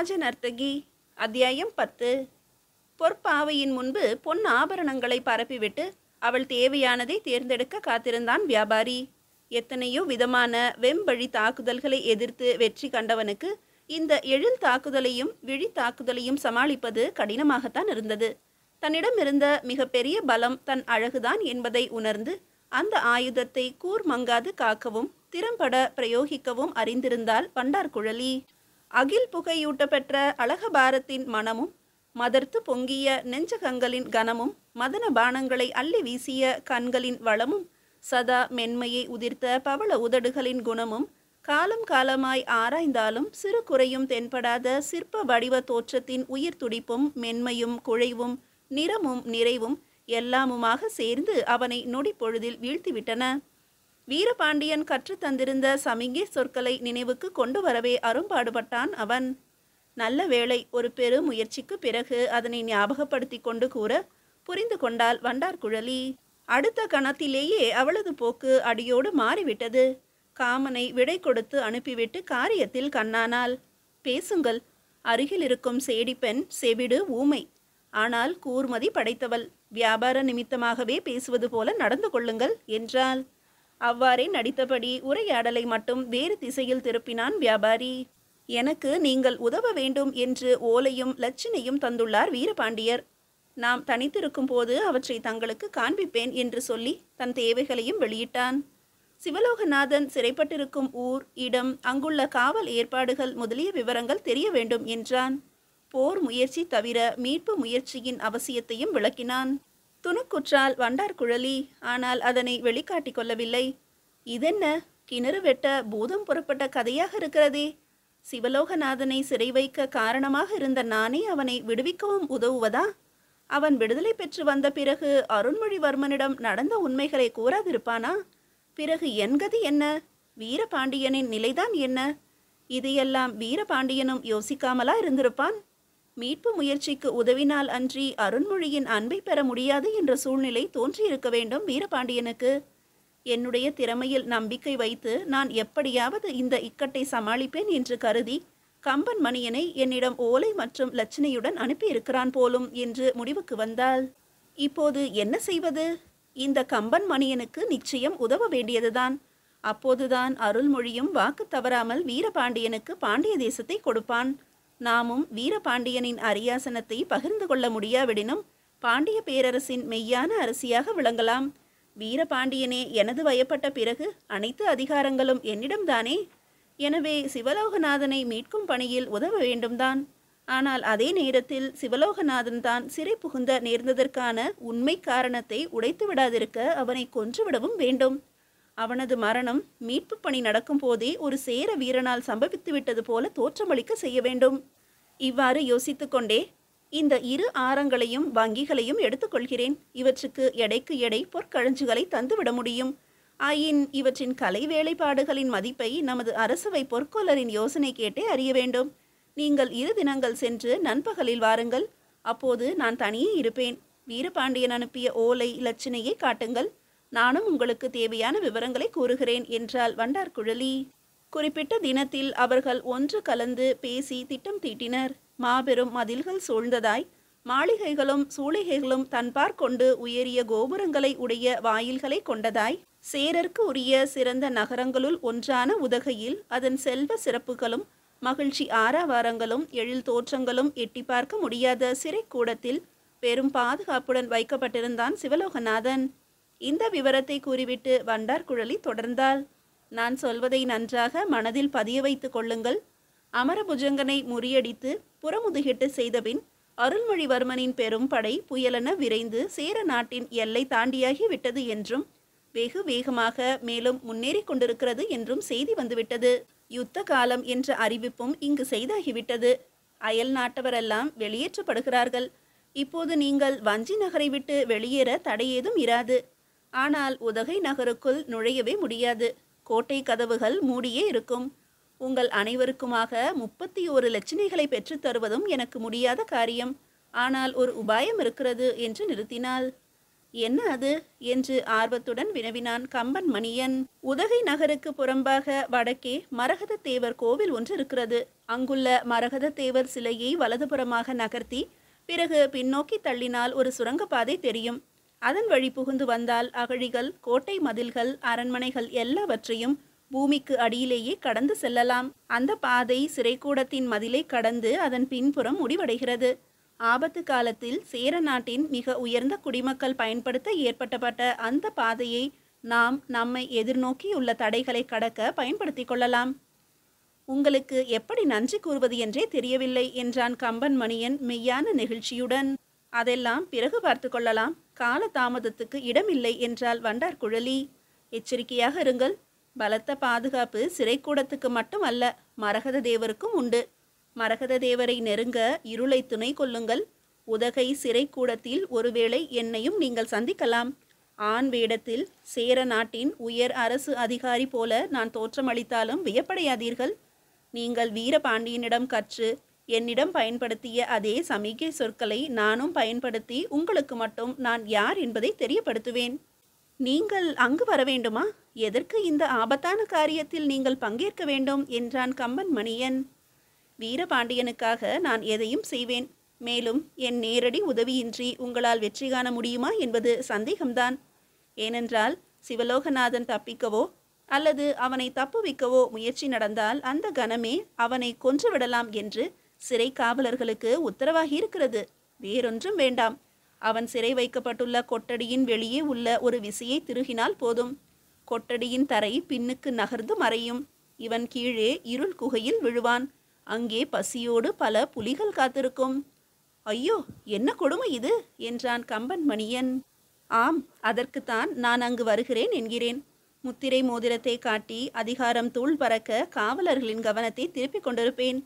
ராஜநர்த்தகி. அத்தியாயம் 10. பொற்பாவையின் முன்பு பொன் ஆபரணங்களை பரப்பிவிட்டு அவள் தேவையானதை தேர்ந்தெடுக்க காத்திருந்தான் வியாபாரி. எத்தனையோ விதமான வெம்பழி தாக்குதல்களை எதிர்த்து வெற்றி கண்டவனுக்கு இந்த எழில் தாக்குதலையும் விழி தாக்குதலையும் சமாளிப்பது கடினமாகத்தான் இருந்தது. தன்னிடம் இருந்த மிகப்பெரிய பலம் தன் அழகுதான் என்பதை உணர்ந்து அந்த ஆயுதத்தை கூர்மங்காது காக்கவும் திறம்பட பிரயோகிக்கவும் அறிந்திருந்தாள் வண்டார்குழலி. அகில் புகையூட்டப்பெற்ற அழகபாரத்தின் மனமும் மதர்த்து பொங்கிய நெஞ்சகங்களின் கனமும் மதன பானங்களை அள்ளி வீசிய கண்களின் வளமும் சதா மென்மையை உதிர்த்த பவள உதடுகளின் குணமும் காலம் காலமாய் ஆராய்ந்தாலும் சிறு குறையும் தென்படாத சிற்ப வடிவ தோற்றத்தின் உயிர் துடிப்பும் மென்மையும் குழைவும் நிறமும் நிறைவும் எல்லாமுமாக சேர்ந்து அவனை நொடி பொழுதில் வீழ்த்திவிட்டன. வீரபாண்டியன் கற்று தந்திருந்த சமிகை சொற்களை நினைவுக்கு கொண்டு வரவே அரும்பாடுபட்டான் அவன். நல்ல வேளை, ஒரு பெரு முயற்சிக்கு பிறகு அதனை ஞாபகப்படுத்தி கொண்டு கூற புரிந்து கொண்டாள் வண்டார்குழலி. அடுத்த கணத்திலேயே அவளது போக்கு அடியோடு மாறிவிட்டது. காமனை விடை கொடுத்து அனுப்பிவிட்டு காரியத்தில் கண்ணானாள். பேசுங்கள். அருகில் இருக்கும் சேடிப்பெண் செவிடு ஊமை, ஆனால் கூர்மதி படைத்தவள். வியாபார நிமித்தமாகவே பேசுவது போல நடந்து கொள்ளுங்கள் என்றாள். அவ்வாறே நடித்தபடி உரையாடலை மட்டும் வேறு திசையில் திருப்பினான் வியாபாரி. எனக்கு நீங்கள் உதவ வேண்டும் என்று ஓலையும் லட்சணையும் தந்துள்ளார் வீரபாண்டியர். நாம் தனித்திருக்கும் போது அவற்றை தங்களுக்கு காண்பிப்பேன் என்று சொல்லி தன் தேவைகளையும் வெளியிட்டான். சிவலோகநாதன் சிறைப்பட்டிருக்கும் ஊர், இடம், அங்குள்ள காவல் ஏற்பாடுகள் முதலிய விவரங்கள் தெரிய வேண்டும் என்றான். போர் முயற்சி தவிர மீட்பு முயற்சியின் அவசியத்தையும் விளக்கினான். துணுக்குற்றால் வண்டார்குழலி. ஆனால் அதனை வெளிக்காட்டி கொள்ளவில்லை. இதென்ன, கிணறு வெட்ட பூதம் புறப்பட்ட கதையாக இருக்கிறதே. சிவலோகநாதனை சிறை வைக்க காரணமாக இருந்த நானே அவனை விடுவிக்கவும் உதவுவதா? அவன் விடுதலை பெற்று வந்த பிறகு அருண்மொழிவர்மனிடம் நடந்த உண்மைகளை கூறாதிருப்பானா? பிறகு என் கதி என்ன? வீரபாண்டியனின் நிலைதான் என்ன? இதையெல்லாம் வீரபாண்டியனும் யோசிக்காமலா இருந்திருப்பான்? மீட்பு முயற்சிக்கு உதவினால் அன்றி அருண்மொழியின் அன்பை பெற முடியாது என்ற சூழ்நிலை தோன்றியிருக்க வேண்டும் வீரபாண்டியனுக்கு. என்னுடைய திறமையில் நம்பிக்கை வைத்து நான் எப்படியாவது இந்த இக்கட்டை சமாளிப்பேன் என்று கருதி கம்பன் மணியனை என்னிடம் ஓலை மற்றும் லட்சணையுடன் அனுப்பியிருக்கிறான் போலும் என்று முடிவுக்கு வந்தாள். இப்போது என்ன செய்வது? இந்த கம்பன் மணியனுக்கு நிச்சயம் உதவ வேண்டியதுதான். அப்போதுதான் அருள்மொழியும் வாக்கு தவறாமல் வீரபாண்டியனுக்கு பாண்டிய தேசத்தை கொடுப்பான். நாமும் வீரபாண்டியனின் அரியாசனத்தை பகிர்ந்து கொள்ள முடியாவிடினும் பாண்டிய பேரரசின் மெய்யான அரசியாக விளங்கலாம். வீரபாண்டியனே எனது வயப்பட்ட பிறகு அனைத்து அதிகாரங்களும் என்னிடம்தானே. எனவே சிவலோகநாதனை மீட்கும் பணியில் உதவ வேண்டும்தான். ஆனால் அதே நேரத்தில் சிவலோகநாதன் தான் சிறை புகுந்த நேர்ந்ததற்கான உண்மை காரணத்தை உடைத்து விடாதிருக்க அவனை கொன்றுவிடவும் வேண்டும். அவனது மரணம் மீட்பு பணி நடக்கும் போதே ஒரு சேர வீரனால் சம்பவித்துவிட்டது போல தோற்றமளிக்க செய்ய வேண்டும். இவ்வாறு யோசித்து கொண்டே இந்த இரு ஆரங்களையும் வங்கிகளையும் எடுத்துக்கொள்கிறேன். இவற்றுக்கு எடைக்கு எடை பொற்கழஞ்சுகளை தந்துவிட முடியும். ஆயின் இவற்றின் கலை வேலைப்பாடுகளின் மதிப்பை நமது அரசவை பொற்கொல்லரின் யோசனை கேட்டே அறிய வேண்டும். நீங்கள் 2 தினங்கள் சென்று நண்பகலில் வாருங்கள். அப்போது நான் தனியே இருப்பேன். வீரபாண்டியன் அனுப்பிய ஓலை லட்சணையை காட்டுங்கள். நானும் உங்களுக்கு தேவையான விவரங்களை கூறுகிறேன் என்றாள் வண்டார்குழலி. குறிப்பிட்ட தினத்தில் அவர்கள் ஒன்று கலந்து பேசி திட்டம் தீட்டினர். மாபெரும் மதில்கள் சூழ்ந்ததாய், மாளிகைகளும் சூளிகைகளும் தன்பார் கொண்டு உயரிய கோபுரங்களை உடைய வாயில்களை கொண்டதாய், சேரர்க்கு உரிய சிறந்த நகரங்களுள் ஒன்றான உதகையில் அதன் செல்வ சிறப்புகளும் மகிழ்ச்சி ஆரவாரங்களும் எழில் தோற்றங்களும் எட்டி பார்க்க முடியாத சிறை கூடத்தில் பெரும் பாதுகாப்புடன் வைக்கப்பட்டிருந்தான் சிவலோகநாதன். இந்த விவரத்தை கூறிவிட்டு வண்டார்குழலி தொடர்ந்தாள். நான் சொல்வதை நன்றாக மனதில் பதிய வைத்து கொள்ளுங்கள். அமரபுஜங்கனை முறியடித்து புறமுதுகிட்டு செய்தபின் அருள்மொழிவர்மனின் பெரும் படை புயலென விரைந்து சேர நாட்டின் எல்லை தாண்டியாகி விட்டது என்றும் வெகு வேகமாக மேலும் முன்னேறி கொண்டிருக்கிறது என்றும் செய்தி வந்துவிட்டது. யுத்த காலம் என்ற அறிவிப்பும் இங்கு செய்தாகிவிட்டது. அயல் நாட்டவரெல்லாம் வெளியேற்றப்படுகிறார்கள். இப்போது நீங்கள் வஞ்சி நகரை விட்டு வெளியேற தடையேதும் இராது. ஆனால் உதகை நகருக்குள் நுழையவே முடியாது. கோட்டை கதவுகள் மூடியே இருக்கும். உங்கள் அனைவருக்குமாக 31 லட்சணைகளை பெற்றுத் தருவதும் எனக்கு முடியாத காரியம். ஆனால் ஒரு உபாயம் இருக்கிறது என்று நிறுத்தினாள். என்ன அது என்று ஆர்வத்துடன் வினவினான் கம்பன் மணியன். உதகை நகருக்கு புறம்பாக வடக்கே மரகத தேவர் கோவில் ஒன்று இருக்கிறது. அங்குள்ள மரகத தேவர் சிலையை வலதுபுறமாக நகர்த்தி பிறகு பின்னோக்கி தள்ளினால் ஒரு சுரங்கப்பாதை தெரியும். அதன் வழி புகுந்து வந்தால் அகழிகள், கோட்டை மதில்கள், அரண்மனைகள் எல்லாவற்றையும் பூமிக்கு அடியிலேயே கடந்து செல்லலாம். அந்த பாதை சிறைக்கூடத்தின் மதிலை கடந்து அதன் பின்புறம் முடிவடைகிறது. ஆபத்து காலத்தில் சேர நாட்டின் மிக உயர்ந்த குடிமக்கள் பயன்படுத்த ஏற்பட்டப்பட்ட அந்த பாதையை நாம் நம்மை எதிர்நோக்கியுள்ள தடைகளை கடக்க பயன்படுத்தி கொள்ளலாம். உங்களுக்கு எப்படி நன்றி கூறுவது என்றே தெரியவில்லை என்றான் கம்பன் மணியன் மெய்யான நெகிழ்ச்சியுடன். அதெல்லாம் பிறகு பார்த்து கொள்ளலாம், கால தாமதத்துக்கு இடமில்லை என்றாள் வண்டார்குழலி. எச்சரிக்கையாக இருங்கள். பலத்த பாதுகாப்பு சிறைக்கூடத்துக்கு மட்டும் அல்ல, மரகத தேவருக்கும் உண்டு. மரகத தேவரை நெருங்க இருளை துணை கொள்ளுங்கள். உதகை சிறைக்கூடத்தில் ஒருவேளை என்னையும் நீங்கள் சந்திக்கலாம். ஆண் வேடத்தில் சேர நாட்டின் உயர் அரசு அதிகாரி போல நான் தோற்றமளித்தாலும் வியப்படையாதீர்கள். நீங்கள் வீரபாண்டியனிடம் கற்று என்னிடம் பயன்படுத்திய அதே சமிகை சொற்களை நானும் பயன்படுத்தி உங்களுக்கு மட்டும் நான் யார் என்பதை தெரியப்படுத்துவேன். நீங்கள் அங்கு வர வேண்டுமா? எதற்கு இந்த ஆபத்தான காரியத்தில் நீங்கள் பங்கேற்க வேண்டும் என்றான் கம்பன் மணியன். வீரபாண்டியனுக்காக நான் எதையும் செய்வேன். மேலும் என் நேரடி உதவியின்றி உங்களால் வெற்றி காண முடியுமா என்பது சந்தேகம்தான். ஏனென்றால் சிவலோகநாதன் தப்பிக்கவோ அல்லது அவனை தப்புவிக்கவோ முயற்சி நடந்தால் அந்த கணமே அவனை கொன்றுவிடலாம் என்று சிறை காவலர்களுக்கு உத்தரவாகி இருக்கிறது. வேறொன்றும் வேண்டாம். அவன் சிறை வைக்கப்பட்டுள்ள கொட்டடியின் வெளியே உள்ள ஒரு விசையை திருகினால் போதும். கொட்டடியின் தரை பின்னுக்கு நகர்ந்து மறையும். இவன் கீழே இருள் குகையில் விழுவான். அங்கே பசியோடு பல புலிகள் காத்திருக்கும். ஐயோ, என்ன கொடுமை இது என்றான் கம்பன் மணியன். ஆம், அதற்குத்தான் நான் அங்கு வருகிறேன் என்கிறேன். முத்திரை மோதிரத்தை காட்டி அதிகாரம் தூள் பறக்க காவலர்களின் கவனத்தை திருப்பிக் கொண்டிருப்பேன்.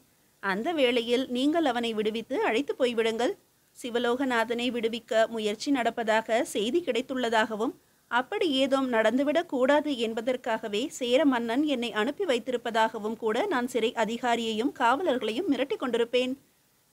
அந்த வேளையில் நீங்கள் அவனை விடுவித்து அழைத்து போய்விடுங்கள். சிவலோகநாதனை விடுவிக்க முயற்சி நடப்பதாக செய்தி கிடைத்துள்ளதாகவும் அப்படி ஏதும் நடந்துவிடக் கூடாது என்பதற்காகவே சேர மன்னன் என்னை அனுப்பி வைத்திருப்பதாகவும் கூட நான் சிறை அதிகாரியையும் காவலர்களையும் மிரட்டி கொண்டிருப்பேன்.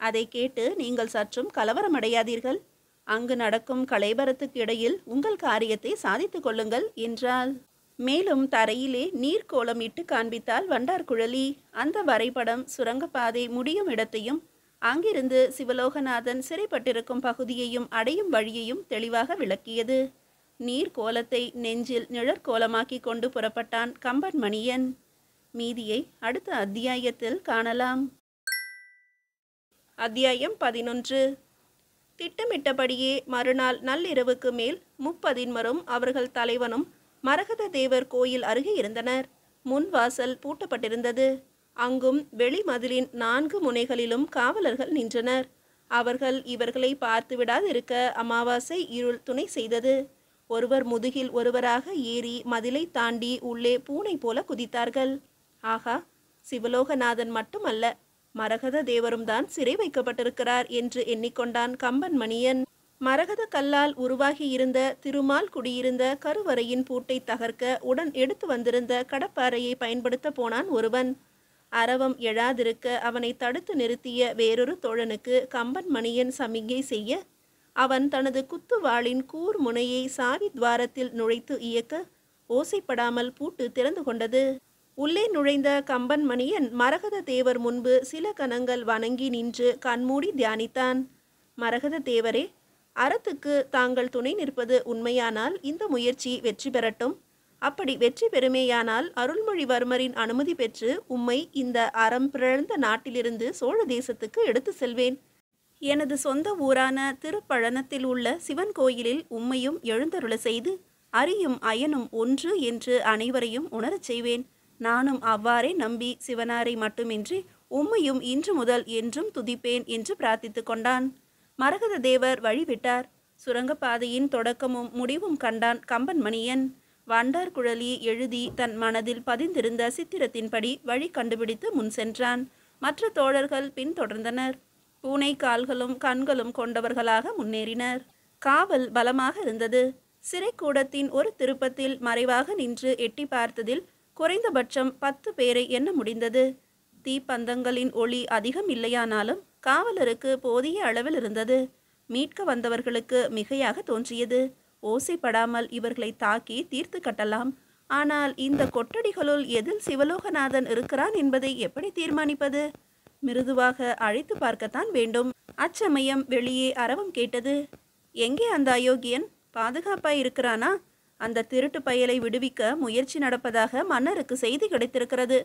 அதை கேட்டு நீங்கள் சற்றும் கலவரமடையாதீர்கள். அங்கு நடக்கும் கலைபரத்துக்கு இடையில் உங்கள் காரியத்தை சாதித்து கொள்ளுங்கள் என்றாள். மேலும் தரையிலே நீர்க்கோலம் இட்டு காண்பித்தாள் வண்டார்குழலி. அந்த வரைபடம் சுரங்கப்பாதை முடியும் இடத்தையும் அங்கிருந்து சிவலோகநாதன் சிறைப்பட்டிருக்கும் பகுதியையும் அடையும் வழியையும் தெளிவாக விளக்கியது. நீர்க்கோலத்தை நெஞ்சில் நிழற்கோலமாக்கி கொண்டு புறப்பட்டான் கம்பன் மணியன். மீதியை அடுத்த அத்தியாயத்தில் காணலாம். அத்தியாயம் 11. திட்டமிட்டபடியே மறுநாள் நள்ளிரவுக்கு மேல் முப்பதின்மரும் அவர்கள் தலைவனும் மரகத தேவர் கோயில் அருகே இருந்தனர். முன் வாசல் பூட்டப்பட்டிருந்தது. அங்கும் வெளிமதிலின் 4 முனைகளிலும் காவலர்கள் நின்றனர். அவர்கள் இவர்களை பார்த்து விடாதிருக்க அமாவாசை இருள் துணை செய்தது. ஒருவர் முதுகில் ஒருவராக ஏறி மதிலை தாண்டி உள்ளே பூனை போல குதித்தார்கள். ஆகா, சிவலோகநாதன் மட்டுமல்ல, மரகத தேவரும் தான் சிறை வைக்கப்பட்டிருக்கிறார் என்று எண்ணிக்கொண்டான் கம்பன் மணியன். மரகத கல்லால் உருவாகி இருந்த திருமால் குடியிருந்த கருவறையின் பூட்டை தகர்க்க உடன் எடுத்து வந்திருந்த கடப்பாறையை பயன்படுத்த போனான் ஒருவன். அரவம் எழாதிருக்க அவனை தடுத்து நிறுத்திய வேறொரு தோழனுக்கு கம்பன் மணியன் சமிகை செய்ய அவன் தனது குத்துவாளின் கூர் முனையை சாவி துவாரத்தில் நுழைத்து இயக்க ஓசைப்படாமல் பூட்டு திறந்து கொண்டது. உள்ளே நுழைந்த கம்பன் மணியன் மரகத தேவர் முன்பு சில கணங்கள் வணங்கி நின்று கண்மூடி தியானித்தான். மரகத தேவரே, அறத்துக்கு தாங்கள் துணை நிற்பது உண்மையானால் இந்த முயற்சி வெற்றி பெறட்டும். அப்படி வெற்றி பெறுமேயானால் அருள்மொழிவர்மரின் அனுமதி பெற்று உம்மை இந்த அறம் பிறழ்ந்த நாட்டிலிருந்து சோழ தேசத்துக்கு எடுத்து செல்வேன். எனது சொந்த ஊரான திருப்பழனத்தில் உள்ள சிவன் கோயிலில் உம்மையும் எழுந்தருள செய்து அரியும் அயனும் ஒன்று என்று அனைவரையும் உணரச் செய்வேன். நானும் அவ்வாறே நம்பி சிவனாரை மட்டுமின்றி உம்மையும் இன்று முதல் என்றும் துதிப்பேன் என்று பிரார்த்தித்து கொண்டான். மரகத தேவர் வழிவிட்டார். சுரங்கப்பாதையின் தொடக்கமும் முடிவும் கண்டான் கம்பன் மணியன். வண்டார்குழலி எழுதி தன் மனதில் பதிந்திருந்த சித்திரத்தின்படி வழி கண்டுபிடித்து முன் சென்றான். மற்ற தோழர்கள் பின்தொடர்ந்தனர். பூனை கால்களும் கண்களும் கொண்டவர்களாக முன்னேறினர். காவல் பலமாக இருந்தது. சிறைக்கூடத்தின் ஒரு திருப்பத்தில் மறைவாக நின்று எட்டி பார்த்ததில் குறைந்தபட்சம் 10 பேரை எண்ண முடிந்தது. தீப்பந்தங்களின் ஒளி அதிகம் இல்லையானாலும் காவலருக்கு போதிய அளவில் இருந்தது. மீட்க வந்தவர்களுக்கு மிகையாக தோன்றியது. ஓசைப்படாமல் இவர்களை தாக்கி தீர்த்து கட்டலாம். ஆனால் இந்த கொட்டடிகளுள் எதில் சிவலோகநாதன் இருக்கிறான் என்பதை எப்படி தீர்மானிப்பது? மிருதுவாக அழைத்து பார்க்கத்தான் வேண்டும். அச்சமயம் வெளியே அரவம் கேட்டது. எங்கே அந்த அயோக்கியன்? பாதுகாப்பாய் இருக்கிறானா? அந்த திருட்டு பயலை விடுவிக்க முயற்சி நடப்பதாக மன்னருக்கு செய்தி கிடைத்திருக்கிறது.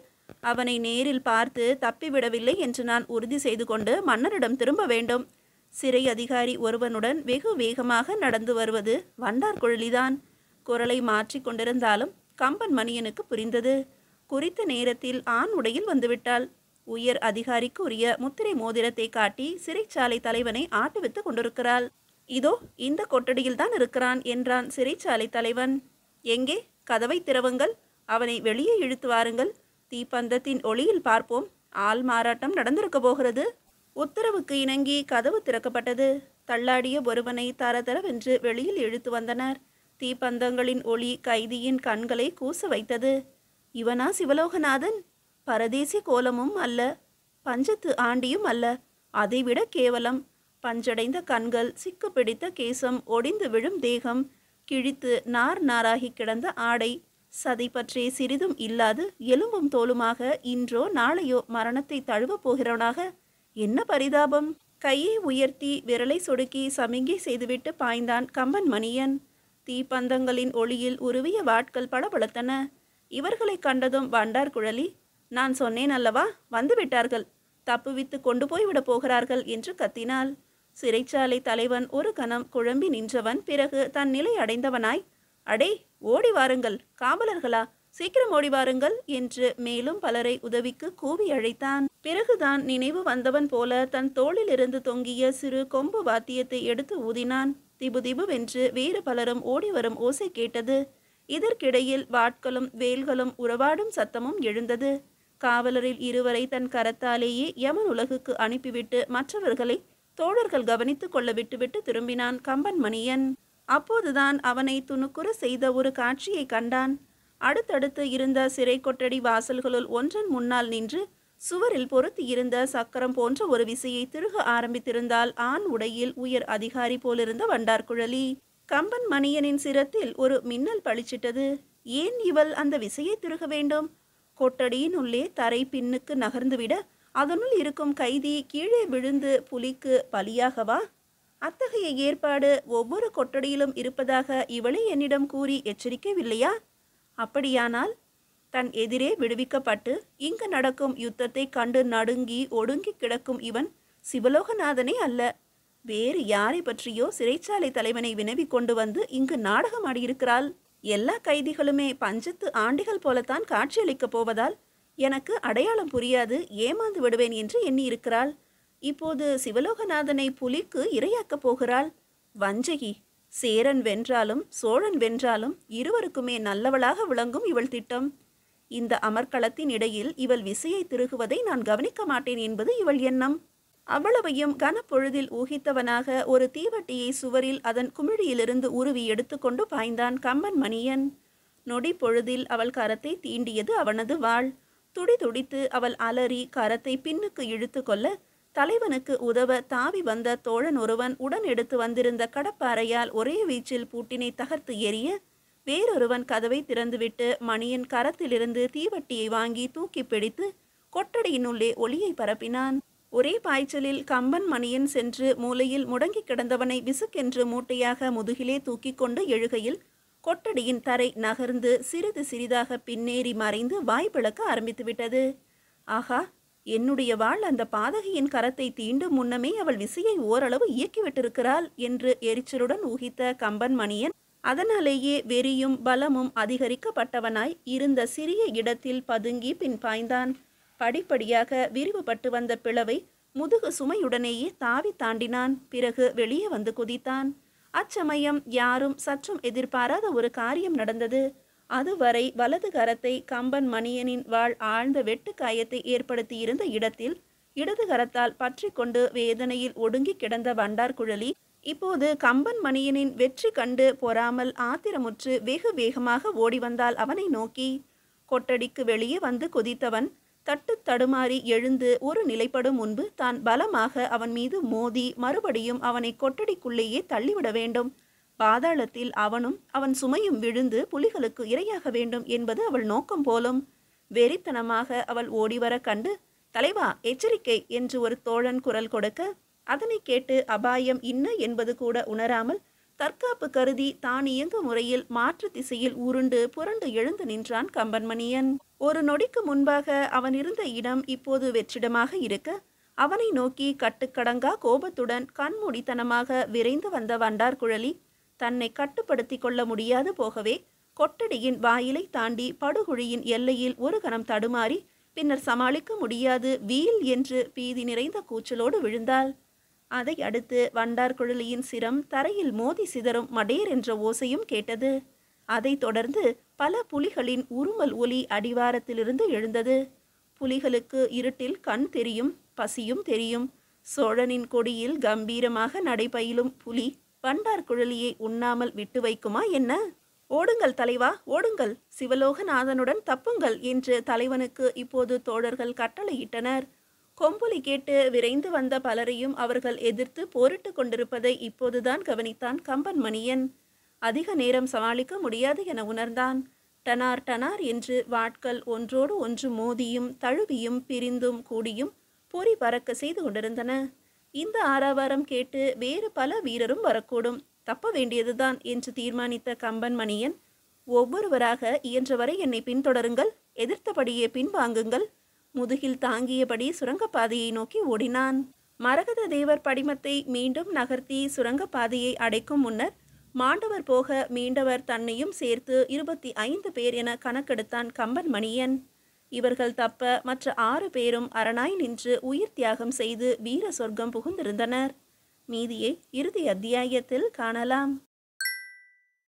அவனை நேரில் பார்த்து தப்பிவிடவில்லை என்று நான் உறுதி செய்து கொண்டு மன்னரிடம் திரும்ப வேண்டும். சிறை அதிகாரி ஒருவனுடன் வெகு வேகமாக நடந்து வருவது வண்டார்குழலிதான். குரலை மாற்றி கொண்டிருந்தாலும் கம்பன் மணியனுக்கு புரிந்தது. குறித்த நேரத்தில் ஆண் உடையில் வந்துவிட்டாள். உயர் அதிகாரிக்கு உரிய முத்திரை மோதிரத்தை காட்டி சிறைச்சாலை தலைவனை ஆட்டுவித்து கொண்டிருக்கிறாள். இதோ இந்த கொட்டடியில்தான் இருக்கிறான் என்றான் சிறைச்சாலை தலைவன். எங்கே? கதவை திறவுங்கள், அவனை வெளியே இழுத்து வாருங்கள். தீப்பந்தத்தின் ஒளியில் பார்ப்போம். ஆள் மாறாட்டம் நடந்திருக்க போகிறது. உத்தரவுக்கு இணங்கி கதவு திறக்கப்பட்டது. தள்ளாடிய ஒருவனை தரதரவென்று வெளியில் இழுத்து வந்தனர். தீப்பந்தங்களின் ஒளி கைதியின் கண்களை கூச வைத்தது. இவனா சிவலோகநாதன்? பரதேசி கோலமும் அல்ல, பஞ்சத்து ஆண்டியும் அல்ல, அதைவிட கேவலம். பஞ்சடைந்த கண்கள், சிக்கு பிடித்த கேசம், ஒடிந்து விழும் தேகம், கிழித்து நார் நாராகி கிடந்த ஆடை, சதை பற்றே சிறிதும் இல்லாது எலும்பும் தோலுமாக இன்றோ நாளையோ மரணத்தை தழுவப் போகிறவனாக. என்ன பரிதாபம்! கையை உயர்த்தி விரலை சொடுக்கி சமிங்கை செய்துவிட்டு பாய்ந்தான் கம்பன் மணியன். தீப்பந்தங்களின் ஒளியில் உருவிய வாட்கள் பளபளத்தன. இவர்களை கண்டதும் வண்டார்குழலி, நான் சொன்னேன் அல்லவா, வந்துவிட்டார்கள், தப்புவித்து கொண்டு போய்விடப் போகிறார்கள் என்று கத்தினாள். சிறைச்சாலை தலைவன் ஒரு கணம் குழம்பி நின்றவன் பிறகு தன் நிலை அடைந்தவனாய், அடே ஓடி வாருங்கள், காவலர்களா, சீக்கிரம் ஓடி வாருங்கள் என்று மேலும் பலரை உதவிக்கு கூவி அழைத்தான். பிறகுதான் நினைவு வந்தவன் போல தன் தோளிலிருந்து தொங்கிய சிறு கொம்பு வாத்தியத்தை எடுத்து ஊதினான். திபு திபுவென்று வேறு பலரும் ஓடி வரும் ஓசை கேட்டது. இதற்கிடையில் வாட்களும் வேல்களும் உறவாடும் சத்தமும் எழுந்தது. காவலரில் இருவரை தன் கரத்தாலேயே யமன் உலகுக்கு அனுப்பிவிட்டு மற்றவர்களை தோழர்கள் கவனித்து கொள்ள விட்டுவிட்டு திரும்பினான் கம்பன் மணியன். அப்போதுதான் அவனை துணுக்குற செய்த ஒரு காட்சியை கண்டான். அடுத்தடுத்து இருந்த சிறை கொட்டடி வாசல்களுள் ஒன்றன் முன்னால் நின்று சுவரில் பொருத்தி இருந்த சக்கரம் போன்ற ஒரு விசையை திருக ஆரம்பித்திருந்தால் ஆண் உடையில் உயர் அதிகாரி போலிருந்த வண்டார்குழலி. கம்பன் மணியனின் சிரத்தில் ஒரு மின்னல் பளிச்சிட்டது. ஏன் இவள் அந்த விசையை திருக வேண்டும்? கொட்டடியின் உள்ளே தரை பின்னுக்கு நகர்ந்துவிட அதனுள் இருக்கும் கைதி கீழே விழுந்து புலிக்கு பலியாகவா? அத்தகைய ஏற்பாடு ஒவ்வொரு கொட்டடியிலும் இருப்பதாக இவளே என்னிடம் கூறி எச்சரிக்கவில்லையா? அப்படியானால் தன் எதிரே விடுவிக்கப்பட்டு இங்கு நடக்கும் யுத்தத்தை கண்டு நடுங்கி ஒடுங்கி கிடக்கும் இவன் சிவலோகநாதனே அல்ல, வேறு யாரை பற்றியோ சிறைச்சாலை தலைவனை வினவி கொண்டு வந்து இங்கு நாடகம் ஆடியிருக்கிறாள். எல்லா கைதிகளுமே பஞ்சத்து ஆண்டிகள் போலத்தான் காட்சியளிக்கப் போவதால் எனக்கு அடையாளம் புரியாது, ஏமாந்து விடுவேன் என்று எண்ணியிருக்கிறாள். இப்போது சிவலோகநாதனை புலிக்கு இரையாக்கப் போகிறாள். வஞ்சகி! சேரன் வென்றாலும் சோழன் வென்றாலும் இருவருக்குமே நல்லவளாக விளங்கும் இவள் திட்டம். இந்த அமர்க்களத்தின் இடையில் இவள் விசையை திருகுவதை நான் கவனிக்க மாட்டேன் என்பது இவள் எண்ணம். அவ்வளவையும் கனப்பொழுதில் ஊகித்தவனாக ஒரு தீவட்டியை சுவரில் அதன் குமிழியிலிருந்து உருவி எடுத்துக்கொண்டு பாய்ந்தான் கம்பன் மணியன். நொடி பொழுதில் அவள் கரத்தை தீண்டியது அவனது வாள். துடி துடித்து அவள் அலறி கரத்தை பின்னுக்கு இழுத்து கொள்ள தலைவனுக்கு உதவ தாவி வந்த தோழன் ஒருவன் உடன் எடுத்து வந்திருந்த கடப்பாறையால் ஒரே வீச்சில் பூட்டினை தகர்த்து எறிய வேறொருவன் கதவை திறந்துவிட்டு மணியன் கரத்திலிருந்து தீவட்டியை வாங்கி தூக்கி பிடித்து கொட்டடியினுள்ளே ஒளியை பரப்பினான். ஒரே பாய்ச்சலில் கம்பன் மணியன் சென்று மூலையில் முடங்கி கிடந்தவனை விசுக்கென்று மூட்டையாக முதுகிலே தூக்கி கொண்டு எழுகையில் கொட்டடியின் தரை நகர்ந்து சிறிது சிறிதாக பின்னேறி மறைந்து வாய் பிளக்க ஆரம்பித்துவிட்டது. ஆஹா, என்னுடைய வாள் அந்த பாதகியின் கரத்தை தீண்டும் முன்னமே அவள் விசையை ஓரளவு இயக்கிவிட்டிருக்கிறாள் என்று எரிச்சலுடன் ஊகித்த கம்பன் மணியன் அதனாலேயே வெறியும் பலமும் அதிகரிக்கப்பட்டவனாய் இருந்த சிறிய இடத்தில் பதுங்கி பின் பாய்ந்தான். படிப்படியாக விரிவுபட்டு வந்த பிளவை முதுகு சுமையுடனேயே தாவி தாண்டினான். பிறகு வெளியே வந்து குதித்தான். அச்சமயம் யாரும் சற்றும் எதிர்பாராத ஒரு காரியம் நடந்தது. அதுவரை வலது கரத்தை கம்பன் மணியனின் வாள் ஆழ்ந்த வெட்டு காயத்தை ஏற்படுத்தியிருந்த இடத்தில் இடது கரத்தால் பற்றி கொண்டு வேதனையில் ஒடுங்கி கிடந்த வண்டார்குழலி இப்போது கம்பன் மணியனின் வெற்றி கண்டு பொறாமல் ஆத்திரமுற்று வெகு வேகமாக ஓடி வந்தால் அவனை நோக்கி. கொட்டடிக்கு வெளியே வந்து குதித்தவன் தட்டு தடுமாறி எழுந்து ஒரு நிலைப்படும் முன்பு தான் பலமாக அவன் மீது மோதி மறுபடியும் அவனை கொட்டடிக்குள்ளேயே தள்ளிவிட வேண்டும். பாதாளத்தில் அவனும் அவன் சுமையும் விழுந்து புலிகளுக்கு இரையாக வேண்டும் என்பது அவள் நோக்கம் போலும். வெறித்தனமாக அவள் ஓடிவர கண்டு, தலைவா எச்சரிக்கை என்று ஒரு தோழன் குரல் கொடுக்க, அதனை கேட்டு அபாயம் இன்ன என்பது கூட உணராமல் தற்காப்பு கருதி தானியங்கு முறையில் மாற்று திசையில் உருண்டு புரண்டு எழுந்து நின்றான் கம்பன்மணியன். ஒரு நொடிக்கு முன்பாக அவன் இருந்த இடம் இப்போது வெற்றிடமாக இருக்க, அவனை நோக்கி கட்டுக்கடங்கா கோபத்துடன் கண்மூடித்தனமாக விரைந்து வந்த வண்டார்குழலி தன்னை கட்டுப்படுத்தி கொள்ள முடியாது போகவே கொட்டடியின் வாயிலை தாண்டி படுகுழியின் எல்லையில் ஒரு கணம் தடுமாறி பின்னர் சமாளிக்க முடியாது வீல் என்று பீதி நிறைந்த கூச்சலோடு விழுந்தாள். அதை அடுத்து வண்டார்குழலியின் சிரம் தரையில் மோதி சிதறும் மடேர் என்ற ஓசையும் கேட்டது. அதைத் தொடர்ந்து பல புலிகளின் உருமல் ஒலி அடிவாரத்திலிருந்து எழுந்தது. புலிகளுக்கு இருட்டில் கண் தெரியும், பசியும் தெரியும். சோழனின் கொடியில் கம்பீரமாக நடைபயிலும் புலி வண்டார்குழலியை உண்ணாமல் விட்டு வைக்குமா என்ன? ஓடுங்கள் தலைவா, ஓடுங்கள், சிவலோகநாதனுடன் தப்புங்கள் என்று தலைவனுக்கு இப்போது தோழர்கள் கட்டளையிட்டனர். கொம்புலி கேட்டு விரைந்து வந்த பலரையும் அவர்கள் எதிர்த்து போரிட்டு கொண்டிருப்பதை இப்போதுதான் கவனித்தான் கம்பன்மணியன். அதிக நேரம் சமாளிக்க முடியாது என உணர்ந்தான். டனார் டனார் என்று வாட்கள் ஒன்றோடு ஒன்று மோதியும் தழுவியும் பிரிந்தும் கூடியும் பொறி பறக்க செய்து கொண்டிருந்தன. இந்த ஆரவாரம் கேட்டு வேறு பல வீரரும் வரக்கூடும், தப்ப வேண்டியதுதான் என்று தீர்மானித்த கம்பன்மணியன், ஒவ்வொருவராக இயன்றவரை என்னை பின்தொடருங்கள், எதிர்த்தபடியே பின்வாங்குங்கள், முதுகில் தாங்கியபடி சுரங்கப்பாதையை நோக்கி ஓடினான். மரகத தேவர் படிமத்தை மீண்டும் நகர்த்தி சுரங்கப்பாதையை அடைக்கும் முன்னர் மாண்டவர் போக மீண்டவர் தன்னையும் சேர்த்து 25 பேர் என கணக்கெடுத்தான் கம்பன்மணியன். இவர்கள் தப்ப மற்ற 6 பேரும் அரணாய் நின்று உயிர் தியாகம் செய்து வீர சொர்க்கம் புகுந்திருந்தனர். மீதியை இறுதி அத்தியாயத்தில் காணலாம்.